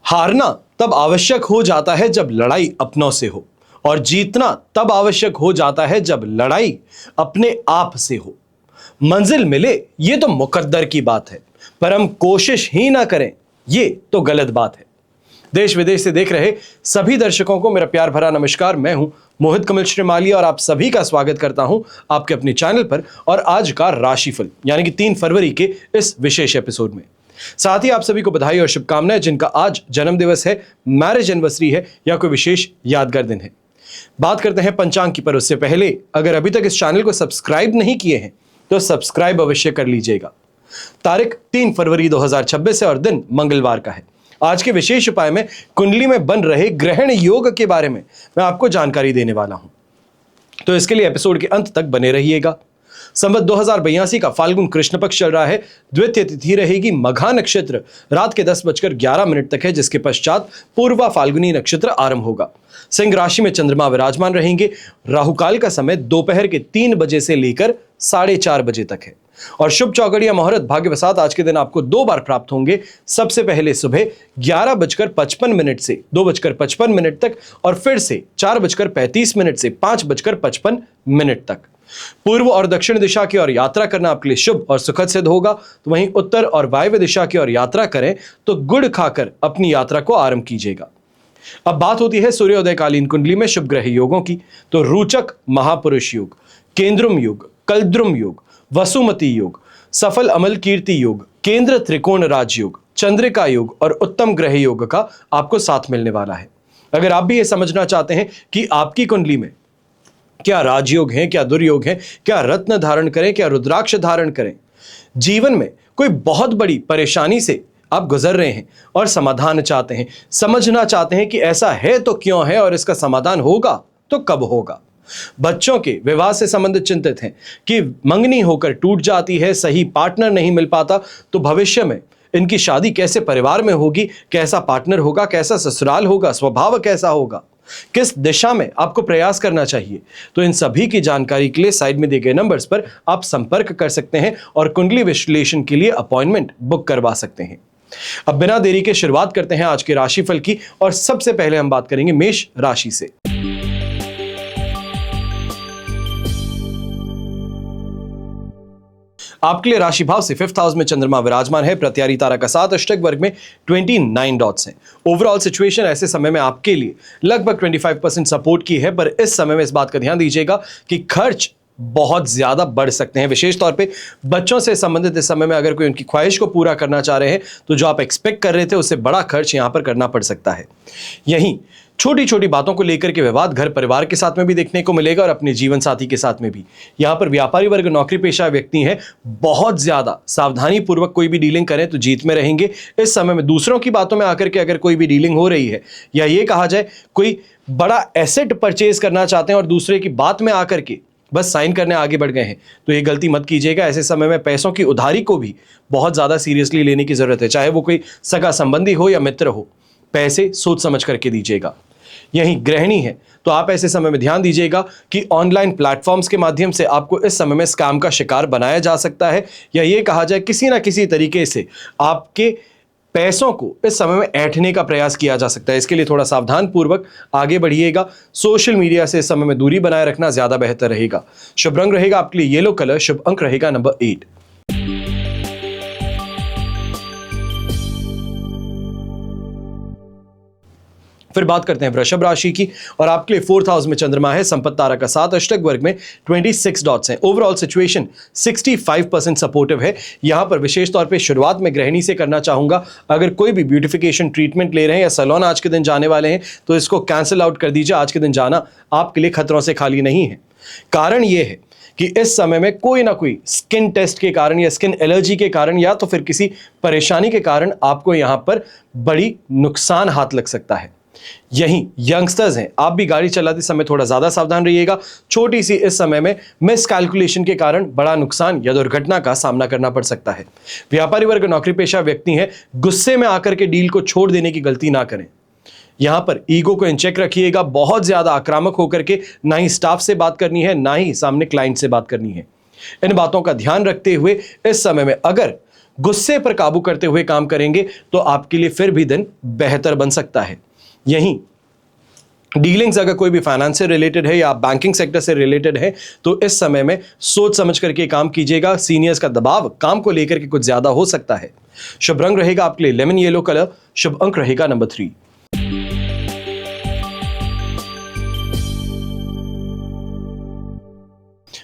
हारना तब आवश्यक हो जाता है जब लड़ाई अपनों से हो, और जीतना तब आवश्यक हो जाता है जब लड़ाई अपने आप से हो। मंजिल मिले ये तो मुकद्दर की बात है, पर हम कोशिश ही ना करें ये तो गलत बात है। देश विदेश से देख रहे सभी दर्शकों को मेरा प्यार भरा नमस्कार। मैं हूं मोहित कमल श्रीमाली और आप सभी का स्वागत करता हूं आपके अपने चैनल पर और आज का राशिफल यानी कि 3 फरवरी के इस विशेष एपिसोड में। साथ ही आप सभी को बधाई और शुभकामनाएं जिनका आज जन्म दिवस है, मैरिज एनिवर्सरी है या कोई विशेष यादगार दिन है। बात करते हैं पंचांग की, पर उससे पहले अगर अभी तक इस चैनल को सब्सक्राइब नहीं किए हैं तो सब्सक्राइब अवश्य कर लीजिएगा। तारीख 3 फरवरी 2026 है और दिन मंगलवार का है। आज के विशेष उपाय में कुंडली में बन रहे ग्रहण योग के बारे में मैं आपको जानकारी देने वाला हूं, तो इसके लिए एपिसोड के अंत तक बने रहिएगा। संवत 2082 का फाल्गुन कृष्ण पक्ष चल रहा है। द्वितीय तिथि रहेगी मघा नक्षत्र रात के 10:11 तक है, जिसके पश्चात पूर्वा फाल्गुनी नक्षत्र आरंभ होगा। सिंह राशि में चंद्रमा विराजमान रहेंगे। राहुकाल का समय दोपहर के 3 बजे से लेकर 4:30 बजे तक है और शुभ चौगड़िया मुहूर्त भाग्यवसात आज के दिन आपको 2 बार प्राप्त होंगे। सबसे पहले सुबह 11:55 से 2:55 तक और फिर से 4:35 से 5:55 तक। पूर्व और दक्षिण दिशा की ओर यात्रा करना आपके लिए शुभ और सुखद सिद्ध होगा, तो वहीं उत्तर और वायव्य दिशा की ओर यात्रा करें तो गुड़ खाकर अपनी यात्रा को आरंभ कीजिएगा। अब बात होती है सूर्योदयकालीन कुंडली में शुभ ग्रह योगों की, तो रोचक महापुरुष योग, केंद्रुम योग, कलद्रुम योग, वसुमती योग, सफल अमल कीर्ति योग, केंद्र त्रिकोण राज योग, चंद्रिका योग और उत्तम ग्रह योग का आपको साथ मिलने वाला है। अगर आप भी ये समझना चाहते हैं कि आपकी कुंडली में क्या राजयोग है, क्या दुर्योग है, क्या रत्न धारण करें, क्या रुद्राक्ष धारण करें, जीवन में कोई बहुत बड़ी परेशानी से आप गुजर रहे हैं और समाधान चाहते हैं, समझना चाहते हैं कि ऐसा है तो क्यों है और इसका समाधान होगा तो कब होगा, बच्चों के विवाह से संबंधित चिंतित हैं कि मंगनी होकर टूट जाती है, सही पार्टनर नहीं मिल पाता, तो भविष्य में इनकी शादी कैसे परिवार में होगी, कैसा पार्टनर होगा, कैसा ससुराल होगा, स्वभाव कैसा होगा, किस दिशा में आपको प्रयास करना चाहिए, तो इन सभी की जानकारी के लिए साइड में दिए गए नंबर्स पर आप संपर्क कर सकते हैं और कुंडली विश्लेषण के लिए अपॉइंटमेंट बुक करवा सकते हैं। अब बिना देरी के शुरुआत करते हैं आज के राशिफल की और सबसे पहले हम बात करेंगे मेष राशि से। आपके लिए राशि भाव से 5th हाउस में चंद्रमा विराजमान है। प्रत्यारी तारा का 7 अष्टक वर्ग में 29 डॉट्स हैं। ओवरऑल सिचुएशन ऐसे समय में आपके लिए लगभग 25% सपोर्ट की है, पर इस समय में इस बात का ध्यान दीजिएगा कि खर्च बहुत ज्यादा बढ़ सकते हैं। विशेष तौर पे बच्चों से संबंधित इस समय में अगर कोई उनकी ख्वाहिश को पूरा करना चाह रहे हैं तो जो आप एक्सपेक्ट कर रहे थे उससे बड़ा खर्च यहां पर करना पड़ सकता है। यहीं छोटी छोटी बातों को लेकर के विवाद घर परिवार के साथ में भी देखने को मिलेगा और अपने जीवन साथी के साथ में भी। यहां पर व्यापारी वर्ग, नौकरी पेशा व्यक्ति हैं, बहुत ज्यादा सावधानी पूर्वक कोई भी डीलिंग करें तो जीत में रहेंगे। इस समय में दूसरों की बातों में आकर के अगर कोई भी डीलिंग हो रही है या ये कहा जाए कोई बड़ा एसेट परचेज करना चाहते हैं और दूसरे की बात में आकर के बस साइन करने आगे बढ़ गए हैं, तो ये गलती मत कीजिएगा। ऐसे समय में पैसों की उधारी को भी बहुत ज्यादा सीरियसली लेने की जरूरत है, चाहे वो कोई सगा संबंधी हो या मित्र हो। पैसे सोच समझ करके दीजिएगा। यही गृहिणी है तो आप ऐसे समय में ध्यान दीजिएगा कि ऑनलाइन प्लेटफॉर्म्स के माध्यम से आपको इस समय में स्कैम का शिकार बनाया जा सकता है, या ये कहा जाए किसी ना किसी तरीके से आपके पैसों को इस समय में ऐंठने का प्रयास किया जा सकता है। इसके लिए थोड़ा सावधान पूर्वक आगे बढ़िएगा। सोशल मीडिया से इस समय में दूरी बनाए रखना ज्यादा बेहतर रहेगा। शुभ रंग रहेगा आपके लिए येलो कलर, शुभ अंक रहेगा नंबर 8। फिर बात करते हैं वृषभ राशि की और आपके लिए 4th हाउस में चंद्रमा है। संपत्ति तारा का 7 अष्टक वर्ग में 26 डॉट्स हैं। ओवरऑल सिचुएशन 65% सपोर्टिव है। यहां पर विशेष तौर पे शुरुआत में गृहिणी से करना चाहूंगा, अगर कोई भी ब्यूटिफिकेशन ट्रीटमेंट ले रहे हैं या सैलून आज के दिन जाने वाले हैं तो इसको कैंसिल आउट कर दीजिए। आज के दिन जाना आपके लिए खतरों से खाली नहीं है। कारण यह है कि इस समय में कोई ना कोई स्किन टेस्ट के कारण या स्किन एलर्जी के कारण या तो फिर किसी परेशानी के कारण आपको यहां पर बड़ी नुकसान हाथ लग सकता है। यही यंगस्टर्स हैं, आप भी गाड़ी चलाते समय थोड़ा ज्यादा सावधान रहिएगा। छोटी सी इस समय में मिस कैलकुलेशन के कारण बड़ा नुकसान या दुर्घटना का सामना करना पड़ सकता है। व्यापारी वर्ग, नौकरी पेशा व्यक्ति हैं, गुस्से में आकर के डील को छोड़ देने की गलती ना करें। यहां पर ईगो को इन चेक रखिएगा। बहुत ज्यादा आक्रामक होकर के ना ही स्टाफ से बात करनी है, ना ही सामने क्लाइंट से बात करनी है। इन बातों का ध्यान रखते हुए इस समय में अगर गुस्से पर काबू करते हुए काम करेंगे तो आपके लिए फिर भी दिन बेहतर बन सकता है। यहीं डीलिंग्स अगर कोई भी फाइनेंस से रिलेटेड है या बैंकिंग सेक्टर से रिलेटेड है तो इस समय में सोच समझ करके काम कीजिएगा। सीनियर्स का दबाव काम को लेकर के कुछ ज्यादा हो सकता है। शुभ रंग रहेगा आपके लिए लेमन येलो कलर। शुभ अंक रहेगा नंबर 3।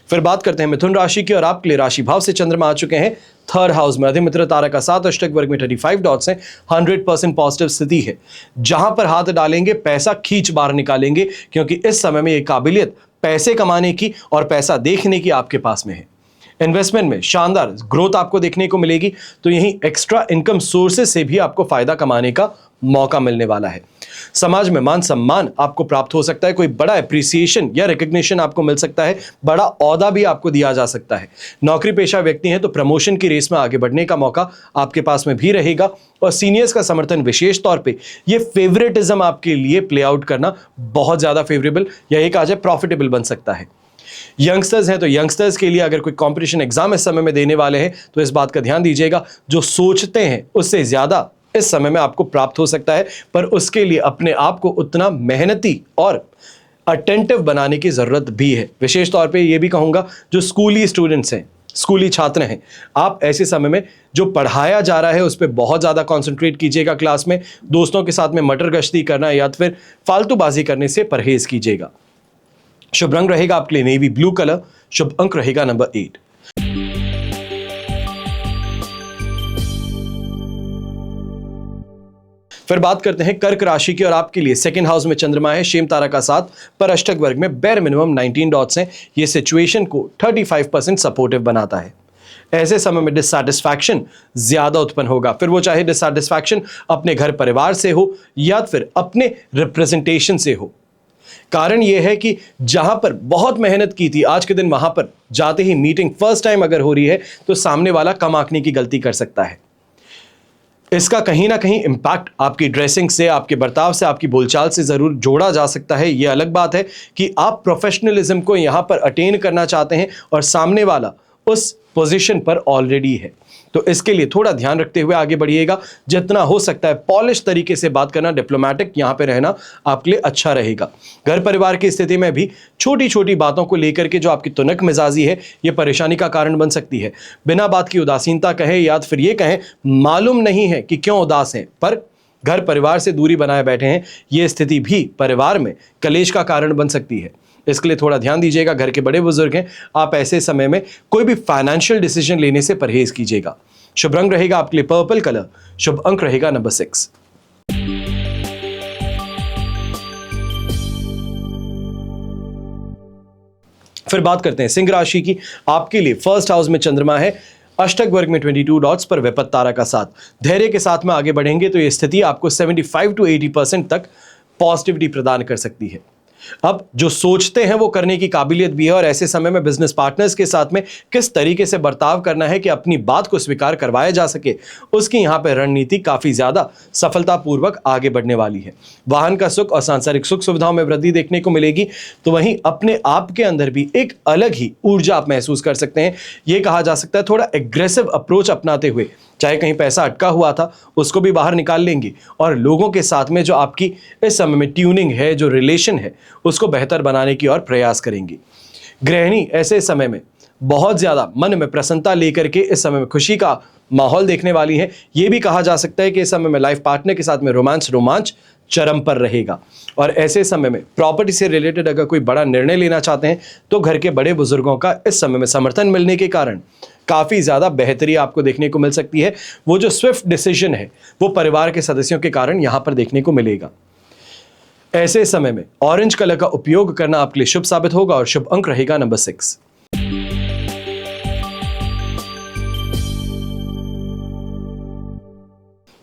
फिर बात करते हैं मिथुन राशि की और आपके लिए राशि भाव से चंद्रमा आ चुके हैं थर्ड हाउस में। अधिमित्र तारा का 7 अष्टक वर्ग में 35 डॉट्स हैं। 100% पॉजिटिव स्थिति है। जहां पर हाथ डालेंगे पैसा खींच बाहर निकालेंगे, क्योंकि इस समय में यह काबिलियत पैसे कमाने की और पैसा देखने की आपके पास में है। इन्वेस्टमेंट में शानदार ग्रोथ आपको देखने को मिलेगी, तो यहीं एक्स्ट्रा इनकम सोर्सेज से भी आपको फायदा कमाने का मौका मिलने वाला है। समाज में मान सम्मान आपको प्राप्त हो सकता है। कोई बड़ा एप्रिसिएशन या रिकग्निशन आपको मिल सकता है। बड़ा औहदा भी आपको दिया जा सकता है। नौकरी पेशा व्यक्ति हैं तो प्रमोशन की रेस में आगे बढ़ने का मौका आपके पास में भी रहेगा। और सीनियर्स का समर्थन, विशेष तौर पे ये फेवरेटिज्म आपके लिए प्ले आउट करना बहुत ज्यादा फेवरेबल या एक आज प्रॉफिटेबल बन सकता है। यंगस्टर्स हैं तो यंगस्टर्स के लिए अगर कोई कंपटीशन एग्जाम इस समय में देने वाले हैं तो इस बात का ध्यान दीजिएगा, जो सोचते हैं उससे ज्यादा इस समय में आपको प्राप्त हो सकता है, पर उसके लिए अपने आप को उतना मेहनती और अटेंटिव बनाने की जरूरत भी है। विशेष तौर पे ये भी कहूंगा जो स्कूली स्टूडेंट्स हैं, स्कूली छात्र हैं, आप ऐसे समय में जो पढ़ाया जा रहा है उस पर बहुत ज्यादा कंसंट्रेट कीजिएगा। क्लास में दोस्तों के साथ में मटर गश्ती करना या फिर फालतूबाजी करने से परहेज कीजिएगा। शुभ रंग रहेगा आपके लिए नेवी ब्लू कलर। शुभ अंक रहेगा नंबर 8। फिर बात करते हैं कर्क राशि की और आपके लिए सेकंड हाउस में चंद्रमा है। शेम तारा का 7 पर अष्टक वर्ग में बेर मिनिमम 19 डॉट्स हैं। ये सिचुएशन को 35% सपोर्टिव बनाता है। ऐसे समय में डिससैटिस्फैक्शन ज्यादा उत्पन्न होगा, फिर वो चाहे डिससैटिस्फैक्शन अपने घर परिवार से हो या फिर अपने रिप्रेजेंटेशन से हो। कारण यह है कि जहां पर बहुत मेहनत की थी आज के दिन वहां पर जाते ही मीटिंग फर्स्ट टाइम अगर हो रही है तो सामने वाला कम आंकने की गलती कर सकता है। इसका कहीं ना कहीं इंपैक्ट आपकी ड्रेसिंग से, आपके बर्ताव से, आपकी बोलचाल से जरूर जोड़ा जा सकता है। यह अलग बात है कि आप प्रोफेशनलिज्म को यहां पर अटेन करना चाहते हैं और सामने वाला उस पोजीशन पर ऑलरेडी है, तो इसके लिए थोड़ा ध्यान रखते हुए आगे बढ़िएगा। जितना हो सकता है पॉलिश तरीके से बात करना, डिप्लोमेटिक यहां पे रहना आपके लिए अच्छा रहेगा। घर परिवार की स्थिति में भी छोटी छोटी बातों को लेकर के जो आपकी तुनक मिजाजी है ये परेशानी का कारण बन सकती है। बिना बात की उदासीनता कहें या फिर ये कहें मालूम नहीं है कि क्यों उदास हैं, पर घर परिवार से दूरी बनाए बैठे हैं, ये स्थिति भी परिवार में कलेश का कारण बन सकती है। इसके लिए थोड़ा ध्यान दीजिएगा। घर के बड़े बुजुर्ग हैं, आप ऐसे समय में कोई भी फाइनेंशियल डिसीजन लेने से परहेज कीजिएगा। शुभ रंग रहेगा आपके लिए पर्पल कलर। शुभ अंक रहेगा नंबर 6। फिर बात करते हैं सिंह राशि की। आपके लिए फर्स्ट हाउस में चंद्रमा है। अष्टक वर्ग में 22 डॉट्स पर विपत्त तारा का 7। धैर्य के साथ में आगे बढ़ेंगे तो यह स्थिति आपको 75 to 80% तक पॉजिटिविटी प्रदान कर सकती है। अब जो सोचते हैं वो करने की काबिलियत भी है और ऐसे समय में बिजनेस पार्टनर्स के साथ में किस तरीके से बर्ताव करना है कि अपनी बात को स्वीकार करवाया जा सके, उसकी यहां पर रणनीति काफी ज्यादा सफलतापूर्वक आगे बढ़ने वाली है। वाहन का सुख और सांसारिक सुख सुविधाओं में वृद्धि देखने को मिलेगी, तो वहीं अपने आप के अंदर भी एक अलग ही ऊर्जा आप महसूस कर सकते हैं। यह कहा जा सकता है थोड़ा एग्रेसिव अप्रोच अपनाते हुए, चाहे कहीं पैसा अटका हुआ था उसको भी बाहर निकाल लेंगे और लोगों के साथ में जो आपकी इस समय में ट्यूनिंग है, जो रिलेशन है, उसको बेहतर बनाने की ओर प्रयास करेंगे। गृहिणी ऐसे समय में बहुत ज्यादा मन में प्रसन्नता लेकर के इस समय में खुशी का माहौल देखने वाली है। यह भी कहा जा सकता है कि इस समय में लाइफ पार्टनर के साथ में रोमांच चरम पर रहेगा और ऐसे समय में प्रॉपर्टी से रिलेटेड अगर कोई बड़ा निर्णय लेना चाहते हैं तो घर के बड़े बुजुर्गों का इस समय में समर्थन मिलने के कारण काफी ज्यादा बेहतरी आपको देखने को मिल सकती है। वो जो स्विफ्ट डिसीजन है वो परिवार के सदस्यों के कारण यहां पर देखने को मिलेगा। ऐसे समय में ऑरेंज कलर का उपयोग करना आपके लिए शुभ साबित होगा और शुभ अंक रहेगा नंबर 6।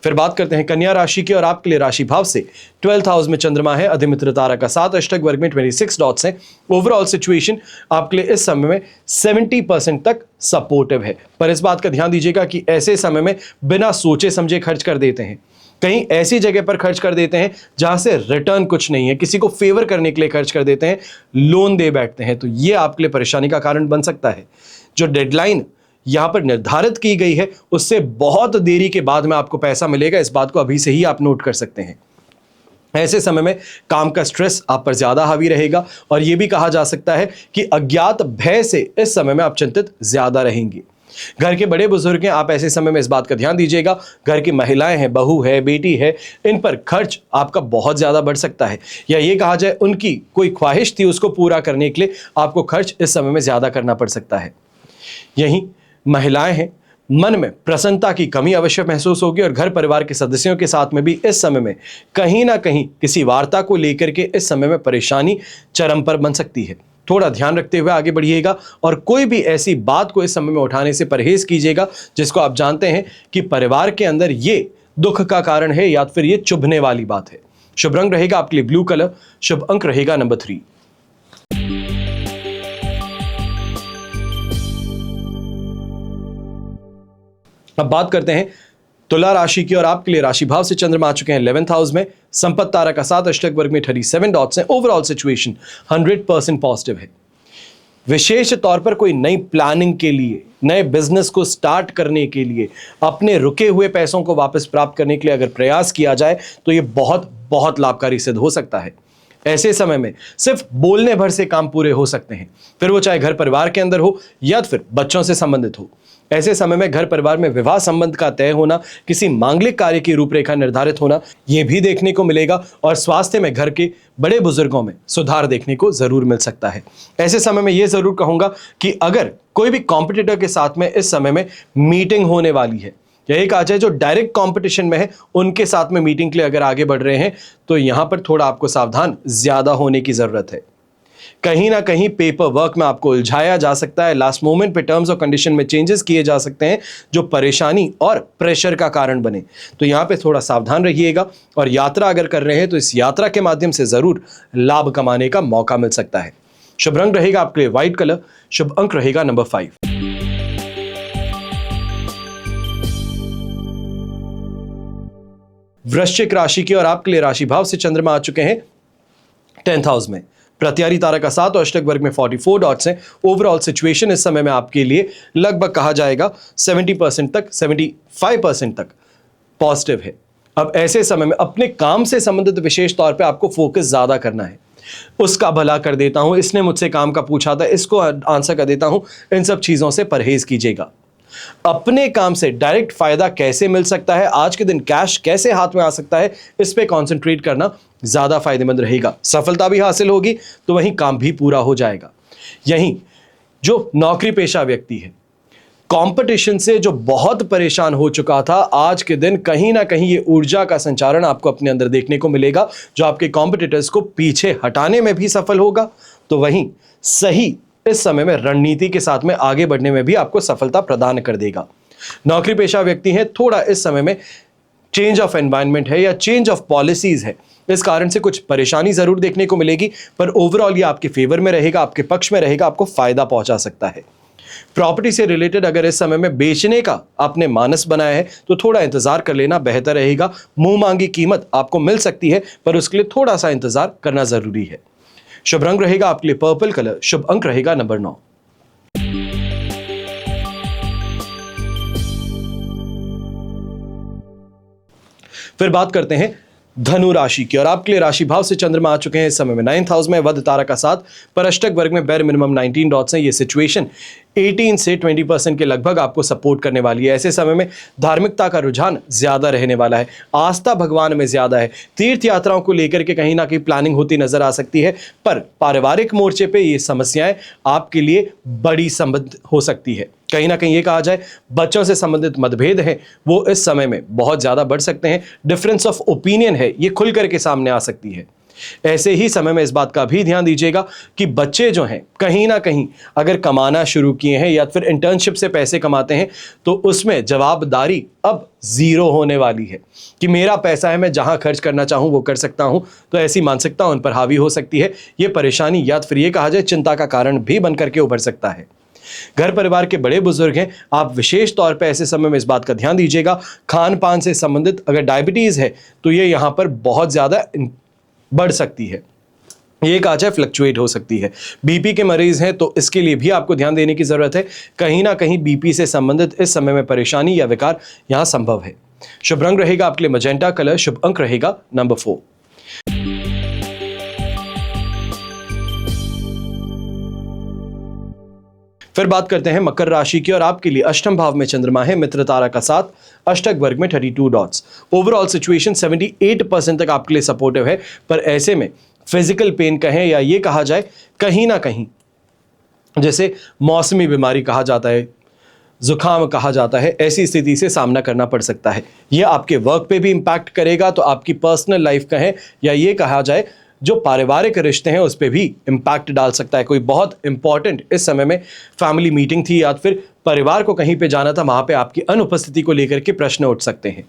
फिर बात करते हैं कन्या राशि की और आपके लिए राशि भाव से 12th हाउस में चंद्रमा है। अधिमित्र तारा का 7 अष्टक वर्ग में 26 डॉट्स हैं। ओवरऑल सिचुएशन आपके लिए इस समय में 70% तक सपोर्टिव है, पर इस बात का ध्यान दीजिएगा कि ऐसे समय में बिना सोचे समझे खर्च कर देते हैं, कहीं ऐसी जगह पर खर्च कर देते हैं जहां से रिटर्न कुछ नहीं है, किसी को फेवर करने के लिए खर्च कर देते हैं, लोन दे बैठते हैं, तो ये आपके लिए परेशानी का कारण बन सकता है। जो डेडलाइन यहां पर निर्धारित की गई है उससे बहुत देरी के बाद में आपको पैसा मिलेगा। इस बात को अभी से ही आप नोट कर सकते हैं। ऐसे समय में काम का स्ट्रेस आप पर ज्यादा हावी रहेगा और यह भी कहा जा सकता है कि अज्ञात भय से इस समय में आप चिंतित ज्यादा रहेंगे। घर के बड़े बुजुर्ग हैं, आप ऐसे समय में इस बात का ध्यान दीजिएगा। घर की महिलाएं हैं, बहू है, बेटी है, इन पर खर्च आपका बहुत ज्यादा बढ़ सकता है, या ये कहा जाए उनकी कोई ख्वाहिश थी उसको पूरा करने के लिए आपको खर्च इस समय में ज्यादा करना पड़ सकता है। यहीं महिलाएं हैं, मन में प्रसन्नता की कमी अवश्य महसूस होगी और घर परिवार के सदस्यों के साथ में भी इस समय में कहीं ना कहीं किसी वार्ता को लेकर के इस समय में परेशानी चरम पर बन सकती है। थोड़ा ध्यान रखते हुए आगे बढ़िएगा और कोई भी ऐसी बात को इस समय में उठाने से परहेज कीजिएगा जिसको आप जानते हैं कि परिवार के अंदर ये दुख का कारण है या फिर ये चुभने वाली बात है। शुभ रंग रहेगा आपके लिए ब्लू कलर, शुभ अंक रहेगा नंबर 3। अब बात करते हैं तुला राशि की और आपके लिए राशि भाव से चंद्रमा आ चुके हैं 11th हाउस में। संपत्ति तारा का 7 अष्टक वर्ग में 37 डॉट्स हैं। ओवरऑल सिचुएशन 100% पॉजिटिव है। विशेष तौर पर कोई नई प्लानिंग के लिए, नए बिजनेस को स्टार्ट करने के लिए, अपने रुके हुए पैसों को वापस प्राप्त करने के लिए अगर प्रयास किया जाए तो यह बहुत बहुत लाभकारी सिद्ध हो सकता है। ऐसे समय में सिर्फ बोलने भर से काम पूरे हो सकते हैं, फिर वो चाहे घर परिवार के अंदर हो या फिर बच्चों से संबंधित हो। ऐसे समय में घर परिवार में विवाह संबंध का तय होना, किसी मांगलिक कार्य की रूपरेखा निर्धारित होना, यह भी देखने को मिलेगा और स्वास्थ्य में घर के बड़े बुजुर्गों में सुधार देखने को जरूर मिल सकता है। ऐसे समय में यह जरूर कहूंगा कि अगर कोई भी कॉम्पिटिटर के साथ में इस समय में मीटिंग होने वाली है, यही कहा जाए जो डायरेक्ट कंपटीशन में है उनके साथ में मीटिंग के लिए अगर आगे बढ़ रहे हैं तो यहां पर थोड़ा आपको सावधान ज्यादा होने की जरूरत है। कहीं ना कहीं पेपर वर्क में आपको उलझाया जा सकता है। लास्ट मोमेंट पे टर्म्स और कंडीशन में चेंजेस किए जा सकते हैं जो परेशानी और प्रेशर का कारण बने, तो यहां पे थोड़ा सावधान रहिएगा। और यात्रा अगर कर रहे हैं तो इस यात्रा के माध्यम से जरूर लाभ कमाने का मौका मिल सकता है। शुभ रंग रहेगा आपके लिए व्हाइट कलर, शुभ अंक रहेगा नंबर 5। वृश्चिक राशि की और आपके लिए राशि भाव से चंद्रमा आ चुके हैं 10th हाउस में। प्रत्यारी तारा का 7 और अष्टक वर्ग में 44 डॉट्स हैं। ओवरऑल सिचुएशन इस समय में आपके लिए लगभग कहा जाएगा 70% तक, 75% तक पॉजिटिव है। अब ऐसे समय में अपने काम से संबंधित विशेष तौर पे आपको फोकस ज्यादा करना है। उसका भला कर देता हूं, इसने मुझसे काम का पूछा था, इसको आंसर कर देता हूं, इन सब चीजों से परहेज कीजिएगा। अपने काम से डायरेक्ट फायदा कैसे मिल सकता है, आज के दिन कैश कैसे हाथ में आ सकता है, इस पे कंसंट्रेट करना ज्यादा फायदेमंद रहेगा। सफलता भी हासिल होगी तो वहीं काम भी पूरा हो जाएगा। यहीं जो नौकरी पेशा व्यक्ति है, कंपटीशन से जो बहुत परेशान हो चुका था, आज के दिन कहीं ना कहीं ये ऊर्जा का संचारण आपको अपने अंदर देखने को मिलेगा जो आपके कॉम्पिटिटर्स को पीछे हटाने में भी सफल होगा। तो वहीं सही इस समय में रणनीति के साथ में आगे बढ़ने में भी आपको सफलता प्रदान कर देगा। नौकरी पेशा व्यक्ति हैं, थोड़ा इस समय में चेंज ऑफ एनवायरनमेंट है या चेंज ऑफ पॉलिसीज है, इस कारण से कुछ परेशानी जरूर देखने को मिलेगी, पर ओवरऑल ये आपके फेवर में रहेगा, आपके पक्ष में रहेगा, आपको फायदा पहुंचा सकता है। प्रॉपर्टी से रिलेटेड अगर इस समय में बेचने का आपने मानस बनाया है तो थोड़ा इंतजार कर लेना बेहतर रहेगा। मुंह मांगी कीमत आपको मिल सकती है, पर उसके लिए थोड़ा सा इंतजार करना जरूरी है। शुभ रंग रहेगा आपके लिए पर्पल कलर, शुभ अंक रहेगा नंबर 9। फिर बात करते हैं धनु राशि की और आपके लिए राशि भाव से चंद्रमा आ चुके हैं इस समय में 9th हाउस में। वध तारा का 7 पर अष्टक वर्ग में बैर मिनिमम 19 डॉट्स हैं। ये सिचुएशन 18 से 20% के लगभग आपको सपोर्ट करने वाली है। ऐसे समय में धार्मिकता का रुझान ज्यादा रहने वाला है, आस्था भगवान में ज्यादा है। तीर्थ यात्राओं को लेकर के कहीं ना कहीं प्लानिंग होती नजर आ सकती है, पर पारिवारिक मोर्चे पे ये समस्याएं आपके लिए बड़ी संबंध हो सकती है। कहीं ना कहीं ये कहा जाए बच्चों से संबंधित मतभेद हैं वो इस समय में बहुत ज्यादा बढ़ सकते हैं। डिफरेंस ऑफ ओपिनियन है ये खुल करके सामने आ सकती है। ऐसे ही समय में इस बात का भी ध्यान दीजिएगा कि बच्चे जो हैं कहीं ना कहीं अगर कमाना शुरू किए हैं या फिर इंटर्नशिप से पैसे कमाते हैं तो उसमें जवाबदारी अब जीरो होने वाली है कि मेरा पैसा है, मैं जहां खर्च करना चाहूं वो कर सकता हूं। तो ऐसी मानसिकता उन पर हावी हो सकती है। ये परेशानी या फिर ये कहा जाए चिंता का कारण भी बनकर के उभर सकता है। घर परिवार के बड़े बुजुर्ग हैं, आप विशेष तौर पर ऐसे समय में इस बात का ध्यान दीजिएगा। खान पान से संबंधित अगर डायबिटीज है तो ये यहां पर बहुत ज्यादा बढ़ सकती है। ये कहा जाए फ्लक्चुएट हो सकती है। बीपी के मरीज हैं तो इसके लिए भी आपको ध्यान देने की जरूरत है। कहीं ना कहीं बीपी से संबंधित इस समय में परेशानी या विकार यहां संभव है। शुभ रंग रहेगा आपके लिए मजेंटा कलर, शुभ अंक रहेगा नंबर 4। फिर बात करते हैं मकर राशि की और आपके लिए अष्टम भाव में चंद्रमा है, मित्र तारा का साथ, अष्टक वर्ग में 32 डॉट्स। ओवरऑल सिचुएशन 78% तक आपके लिए सपोर्टिव है, पर ऐसे में फिजिकल पेन कहें या ये कहा जाए कहीं ना कहीं जैसे मौसमी बीमारी कहा जाता है, जुकाम कहा जाता है, ऐसी स्थिति से सामना करना पड़ सकता है। यह आपके वर्क पे भी इंपैक्ट करेगा, तो आपकी पर्सनल लाइफ कहें या ये कहा जाए जो पारिवारिक रिश्ते हैं उस पर भी इम्पैक्ट डाल सकता है। कोई बहुत इंपॉर्टेंट इस समय में फैमिली मीटिंग थी या फिर परिवार को कहीं पे जाना था, वहां पे आपकी अनुपस्थिति को लेकर के प्रश्न उठ सकते हैं।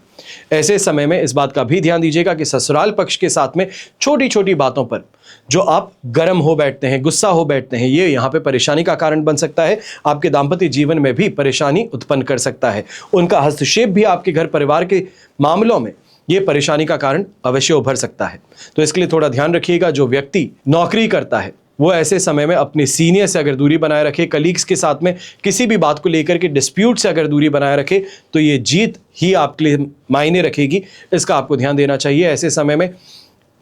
ऐसे समय में इस बात का भी ध्यान दीजिएगा कि ससुराल पक्ष के साथ में छोटी छोटी बातों पर जो आप गर्म हो बैठते हैं, गुस्सा हो बैठते हैं, ये यहाँ पे परेशानी का कारण बन सकता है। आपके दाम्पत्य जीवन में भी परेशानी उत्पन्न कर सकता है। उनका हस्तक्षेप भी आपके घर परिवार के मामलों में ये परेशानी का कारण अवश्य उभर सकता है। तो इसके लिए थोड़ा ध्यान रखिएगा। जो व्यक्ति नौकरी करता है वो ऐसे समय में अपने सीनियर से अगर दूरी बनाए रखे, कलीग्स के साथ में किसी भी बात को लेकर के डिस्प्यूट से अगर दूरी बनाए रखे, तो ये जीत ही आपके लिए मायने रखेगी। इसका आपको ध्यान देना चाहिए। ऐसे समय में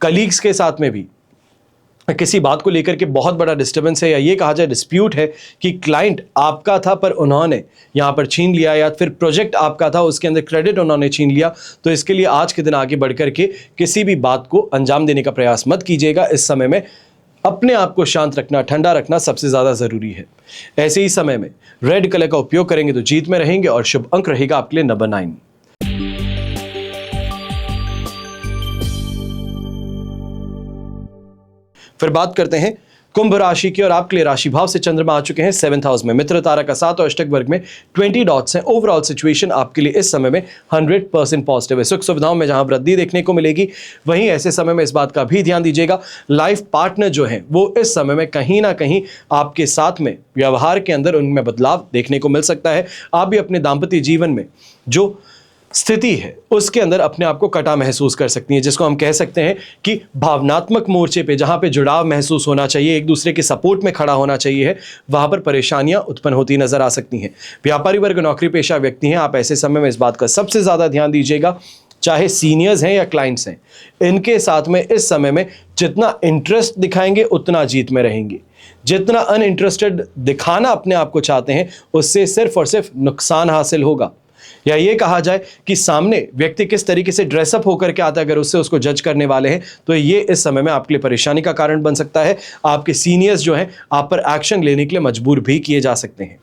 कलीग्स के साथ में भी किसी बात को लेकर के बहुत बड़ा डिस्टर्बेंस है या ये कहा जाए डिस्प्यूट है कि क्लाइंट आपका था पर उन्होंने यहाँ पर छीन लिया, या फिर प्रोजेक्ट आपका था उसके अंदर क्रेडिट उन्होंने छीन लिया, तो इसके लिए आज के दिन आगे बढ़ करके किसी भी बात को अंजाम देने का प्रयास मत कीजिएगा। इस समय में अपने आप को शांत रखना, ठंडा रखना सबसे ज़्यादा ज़रूरी है। ऐसे ही समय में रेड कलर का उपयोग करेंगे तो जीत में रहेंगे और शुभ अंक रहेगा आपके लिए नंबर 9। फिर बात करते हैं कुंभ राशि की और आपके लिए राशि भाव से चंद्रमा आ चुके हैं 7th हाउस में, मित्र तारा का साथ और अष्टक वर्ग में 20 डॉट्स हैं। ओवरऑल सिचुएशन आपके लिए इस समय में 100% पॉजिटिव है। सुख सुविधाओं में जहां वृद्धि देखने को मिलेगी, वहीं ऐसे समय में इस बात का भी ध्यान दीजिएगा, लाइफ पार्टनर जो है वो इस समय में कहीं ना कहीं आपके साथ में व्यवहार के अंदर उनमें बदलाव देखने को मिल सकता है। आप भी अपने दाम्पत्य जीवन में जो स्थिति है उसके अंदर अपने आप को कटा महसूस कर सकती हैं, जिसको हम कह सकते हैं कि भावनात्मक मोर्चे पे जहां पे जुड़ाव महसूस होना चाहिए, एक दूसरे के सपोर्ट में खड़ा होना चाहिए है, वहां पर परेशानियां उत्पन्न होती नजर आ सकती हैं। व्यापारी वर्ग, नौकरी पेशा व्यक्ति हैं, आप ऐसे समय में इस बात का सबसे ज्यादा ध्यान दीजिएगा, चाहे सीनियर्स हैं या क्लाइंट्स हैं, इनके साथ में इस समय में जितना इंटरेस्ट दिखाएंगे उतना जीत में रहेंगे। जितना अनइंटरेस्टेड दिखाना अपने आप को चाहते हैं, उससे सिर्फ और सिर्फ नुकसान हासिल होगा। या ये कहा जाए कि सामने व्यक्ति किस तरीके से ड्रेसअप होकर के आता है, अगर उससे उसको जज करने वाले हैं, तो ये इस समय में आपके लिए परेशानी का कारण बन सकता है। आपके सीनियर्स जो हैं आप पर एक्शन लेने के लिए मजबूर भी किए जा सकते हैं।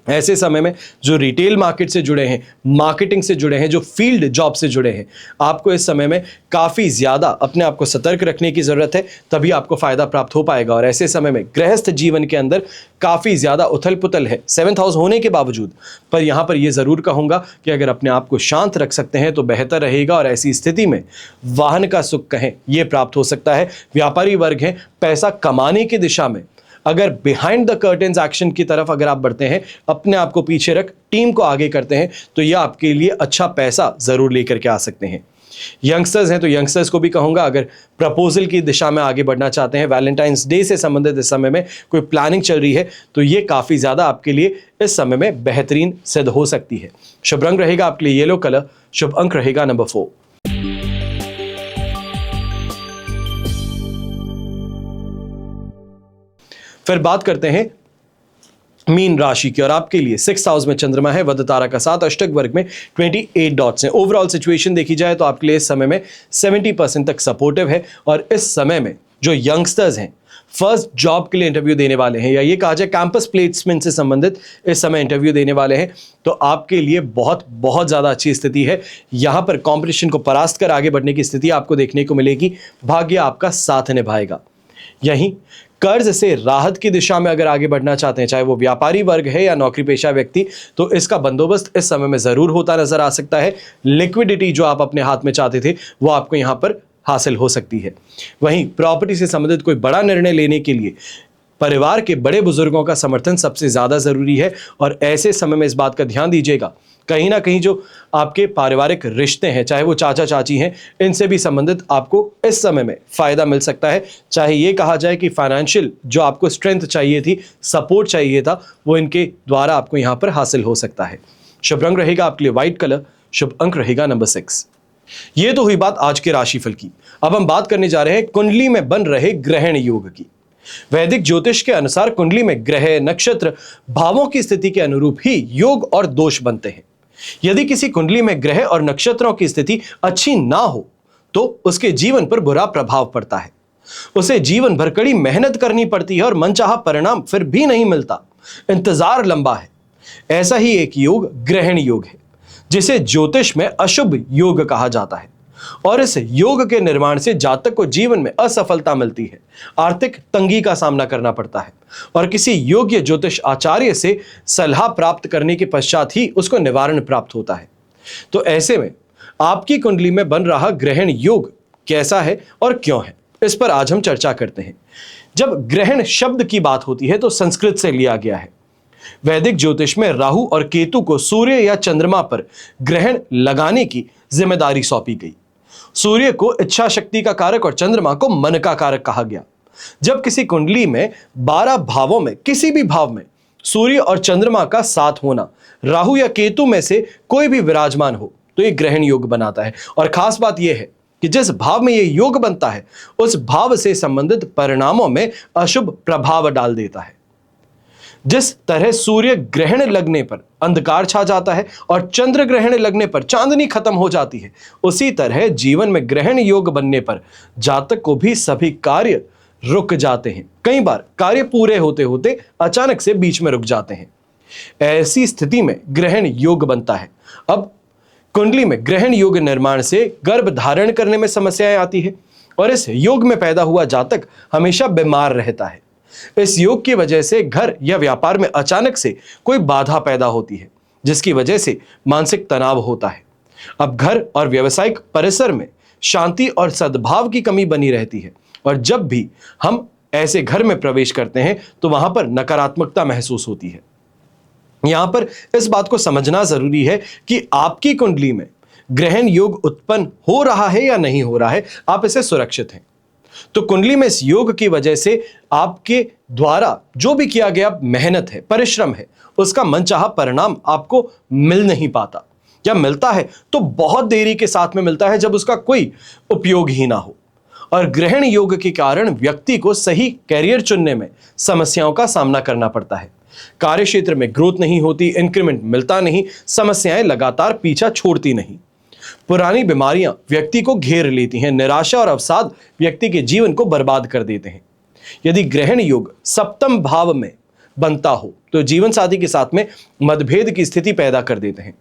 ऐसे समय में जो रिटेल मार्केट से जुड़े हैं, मार्केटिंग से जुड़े हैं, जो फील्ड जॉब से जुड़े हैं, आपको इस समय में काफ़ी ज़्यादा अपने आप को सतर्क रखने की ज़रूरत है, तभी आपको फ़ायदा प्राप्त हो पाएगा। और ऐसे समय में गृहस्थ जीवन के अंदर काफ़ी ज़्यादा उथल पुथल है 7th हाउस होने के बावजूद, पर यहाँ पर यह ज़रूर कहूँगा कि अगर अपने आप को शांत रख सकते हैं तो बेहतर रहेगा। और ऐसी स्थिति में वाहन का सुख कहें ये प्राप्त हो सकता है। व्यापारी वर्ग हैं, पैसा कमाने की दिशा में अगर बिहाइंड द कर्टेन्स एक्शन की तरफ अगर आप बढ़ते हैं, अपने आप को पीछे रख टीम को आगे करते हैं, तो यह आपके लिए अच्छा पैसा जरूर लेकर के आ सकते हैं। यंगस्टर्स हैं तो यंगस्टर्स को भी कहूंगा, अगर प्रपोजल की दिशा में आगे बढ़ना चाहते हैं, वैलेंटाइंस डे से संबंधित इस समय में कोई प्लानिंग चल रही है, तो ये काफी ज्यादा आपके लिए इस समय में बेहतरीन सिद्ध हो सकती है। शुभ रंग रहेगा आपके लिए येलो कलर, शुभ अंक रहेगा नंबर 4। फिर बात करते हैं मीन राशि की और आपके लिए 6th हाउस में चंद्रमा है, वध तारा का साथ, अष्टक वर्ग में 28 डॉट्स हैं। ओवरऑल सिचुएशन देखी जाए तो आपके लिए इस समय में 70% तक सपोर्टिव है। और इस समय में जो यंगस्टर्स हैं फर्स्ट जॉब के लिए इंटरव्यू देने वाले हैं, या ये कहा जाए कैंपस प्लेसमेंट से संबंधित इस समय इंटरव्यू देने वाले हैं, तो आपके लिए बहुत बहुत ज़्यादा अच्छी स्थिति है। यहाँ पर कॉम्पिटिशन को परास्त कर आगे बढ़ने की स्थिति आपको देखने को मिलेगी। भाग्य आपका साथ निभाएगा। यहीं कर्ज से राहत की दिशा में अगर आगे बढ़ना चाहते हैं, चाहे वो व्यापारी वर्ग है या नौकरी पेशा व्यक्ति, तो इसका बंदोबस्त इस समय में जरूर होता नजर आ सकता है। लिक्विडिटी जो आप अपने हाथ में चाहते थे वो आपको यहां पर हासिल हो सकती है। वहीं प्रॉपर्टी से संबंधित कोई बड़ा निर्णय लेने के लिए परिवार के बड़े बुजुर्गों का समर्थन सबसे ज्यादा जरूरी है। और ऐसे समय में इस बात का ध्यान दीजिएगा कहीं ना कहीं जो आपके पारिवारिक रिश्ते हैं, चाहे वो चाचा चाची हैं, इनसे भी संबंधित आपको इस समय में फायदा मिल सकता है। चाहे ये कहा जाए कि फाइनेंशियल जो आपको स्ट्रेंथ चाहिए थी, सपोर्ट चाहिए था, वो इनके द्वारा आपको यहाँ पर हासिल हो सकता है। शुभ रंग रहेगा आपके लिए व्हाइट कलर, शुभ अंक रहेगा नंबर 6। ये तो हुई बात आज के राशिफल की। अब हम बात करने जा रहे हैं कुंडली में बन रहे ग्रहण योग की। वैदिक ज्योतिष के अनुसार कुंडली में ग्रह, नक्षत्र, भावों की स्थिति के अनुरूप ही योग और दोष बनते हैं। यदि किसी कुंडली में ग्रह और नक्षत्रों की स्थिति अच्छी ना हो तो उसके जीवन पर बुरा प्रभाव पड़ता है। उसे जीवन भर कड़ी मेहनत करनी पड़ती है और मनचाहा परिणाम फिर भी नहीं मिलता, इंतजार लंबा है। ऐसा ही एक योग ग्रहण योग है, जिसे ज्योतिष में अशुभ योग कहा जाता है। और इस योग के निर्माण से जातक को जीवन में असफलता मिलती है, आर्थिक तंगी का सामना करना पड़ता है और किसी योग्य ज्योतिष आचार्य से सलाह प्राप्त करने के पश्चात ही उसको निवारण प्राप्त होता है। तो ऐसे में आपकी कुंडली में बन रहा ग्रहण योग कैसा है और क्यों है, इस पर आज हम चर्चा करते हैं। जब ग्रहण शब्द की बात होती है तो संस्कृत से लिया गया है। वैदिक ज्योतिष में राहु और केतु को सूर्य या चंद्रमा पर ग्रहण लगाने की जिम्मेदारी सौंपी गई। सूर्य को इच्छा शक्ति का कारक और चंद्रमा को मन का कारक कहा गया। जब किसी कुंडली में 12 भावों में किसी भी भाव में सूर्य और चंद्रमा का साथ होना, राहु या केतु में से कोई भी विराजमान हो तो यह ग्रहण योग बनाता है। और खास बात यह है कि जिस भाव में यह योग बनता है उस भाव से संबंधित परिणामों में अशुभ प्रभाव डाल देता है। जिस तरह सूर्य ग्रहण लगने पर अंधकार छा जाता है और चंद्र ग्रहण लगने पर चांदनी खत्म हो जाती है, उसी तरह जीवन में ग्रहण योग बनने पर जातक को भी सभी कार्य रुक जाते हैं। कई बार कार्य पूरे होते होते अचानक से बीच में रुक जाते हैं। ऐसी स्थिति में ग्रहण योग बनता है। अब कुंडली में ग्रहण योग निर्माण से गर्भ धारण करने में समस्याएं आती है और इस योग में पैदा हुआ जातक हमेशा बीमार रहता है। इस योग की वजह से घर या व्यापार में अचानक से कोई बाधा पैदा होती है, जिसकी वजह से मानसिक तनाव होता है। अब घर और व्यावसायिक परिसर में शांति और सद्भाव की कमी बनी रहती है और जब भी हम ऐसे घर में प्रवेश करते हैं तो वहां पर नकारात्मकता महसूस होती है। यहां पर इस बात को समझना जरूरी है कि आपकी कुंडली में ग्रहण योग उत्पन्न हो रहा है या नहीं हो रहा है, आप इसे सुरक्षित हैं। तो कुंडली में इस योग की वजह से आपके द्वारा जो भी किया गया मेहनत है, परिश्रम है, उसका मनचाहा परिणाम आपको मिल नहीं पाता, या मिलता है तो बहुत देरी के साथ में मिलता है जब उसका कोई उपयोग ही ना हो। और ग्रहण योग के कारण व्यक्ति को सही कैरियर चुनने में समस्याओं का सामना करना पड़ता है। कार्य क्षेत्र में ग्रोथ नहीं होती, इंक्रीमेंट मिलता नहीं, समस्याएं लगातार पीछा छोड़ती नहीं। पुरानी बीमारियां व्यक्ति को घेर लेती हैं, निराशा और अवसाद व्यक्ति के जीवन को बर्बाद कर देते हैं। यदि ग्रहण योग सप्तम भाव में बनता हो तो जीवन साथी के साथ में मतभेद की स्थिति पैदा कर देते हैं।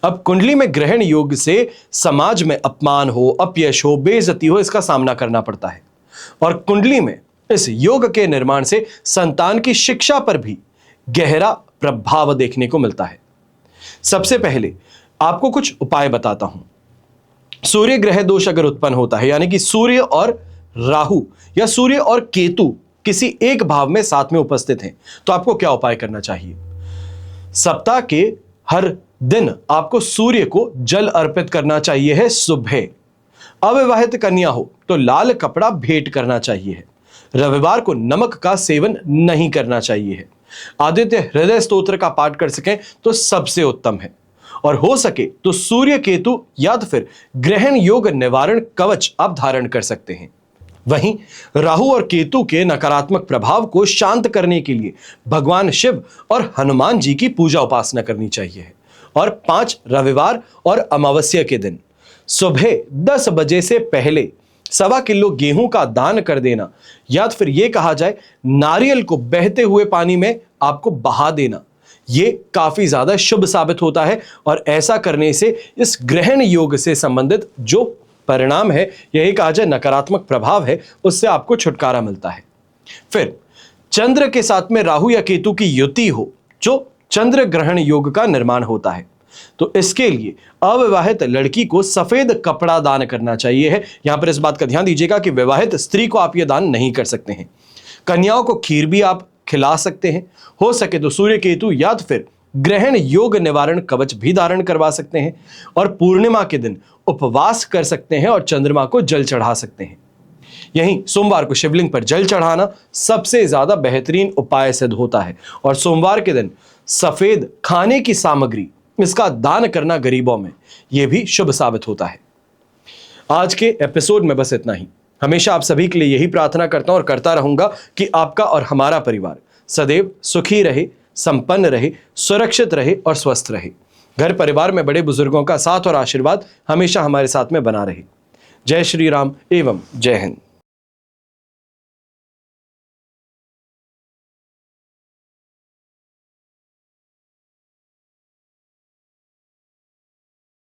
अब कुंडली में ग्रहण योग से समाज में अपमान हो, अपयश हो, बेइज्जती हो, इसका सामना करना पड़ता है। और कुंडली में इस योग के निर्माण से संतान की शिक्षा पर भी गहरा प्रभाव देखने को मिलता है। सबसे पहले आपको कुछ उपाय बताता हूं। सूर्य ग्रह दोष अगर उत्पन्न होता है, यानी कि सूर्य और राहु या सूर्य और केतु किसी एक भाव में साथ में उपस्थित हैं, तो आपको क्या उपाय करना चाहिए? सप्ताह के हर दिन आपको सूर्य को जल अर्पित करना चाहिए है सुबह। अविवाहित कन्या हो तो लाल कपड़ा भेंट करना चाहिए है। रविवार को नमक का सेवन नहीं करना चाहिए है। आदित्य हृदय स्तोत्र का पाठ कर सकें तो सबसे उत्तम है। और हो सके तो सूर्य केतु या तो फिर ग्रहण योग निवारण कवच आप धारण कर सकते हैं। वहीं राहु और केतु के नकारात्मक प्रभाव को शांत करने के लिए भगवान शिव और हनुमान जी की पूजा उपासना करनी चाहिए। और 5 रविवार और अमावस्या के दिन सुबह 10 बजे से पहले 1.25 किलो गेहूं का दान कर देना, या तो फिर यह कहा जाए नारियल को बहते हुए पानी में आपको बहा देना, ये काफी ज्यादा शुभ साबित होता है। और ऐसा करने से इस ग्रहण योग से संबंधित जो परिणाम है, यही कहा जाए नकारात्मक प्रभाव है, उससे आपको छुटकारा मिलता है। फिर चंद्र के साथ में राहु या केतु की युति हो, जो चंद्र ग्रहण योग का निर्माण होता है, तो इसके लिए अविवाहित लड़की को सफेद कपड़ा दान करना चाहिए है। यहां पर इस बात का ध्यान दीजिएगा कि विवाहित स्त्री को आप यह दान नहीं कर सकते हैं। कन्याओं को खीर भी आप खिला सकते हैं। हो सके तो सूर्य केतु या तो फिर ग्रहण योग निवारण कवच भी धारण करवा सकते हैं और पूर्णिमा के दिन उपवास कर सकते हैं और चंद्रमा को जल चढ़ा सकते हैं। यहीं सोमवार को शिवलिंग पर जल चढ़ाना सबसे ज्यादा बेहतरीन उपाय सिद्ध होता है और सोमवार के दिन सफेद खाने की सामग्री इसका दान करना गरीबों में यह भी शुभ साबित होता है। आज के एपिसोड में बस इतना ही। हमेशा आप सभी के लिए यही प्रार्थना करता हूं और करता रहूंगा कि आपका और हमारा परिवार सदैव सुखी रहे, संपन्न रहे, सुरक्षित रहे और स्वस्थ रहे। घर परिवार में बड़े बुजुर्गों का साथ और आशीर्वाद हमेशा हमारे साथ में बना रहे। जय श्री राम एवं जय हिंद।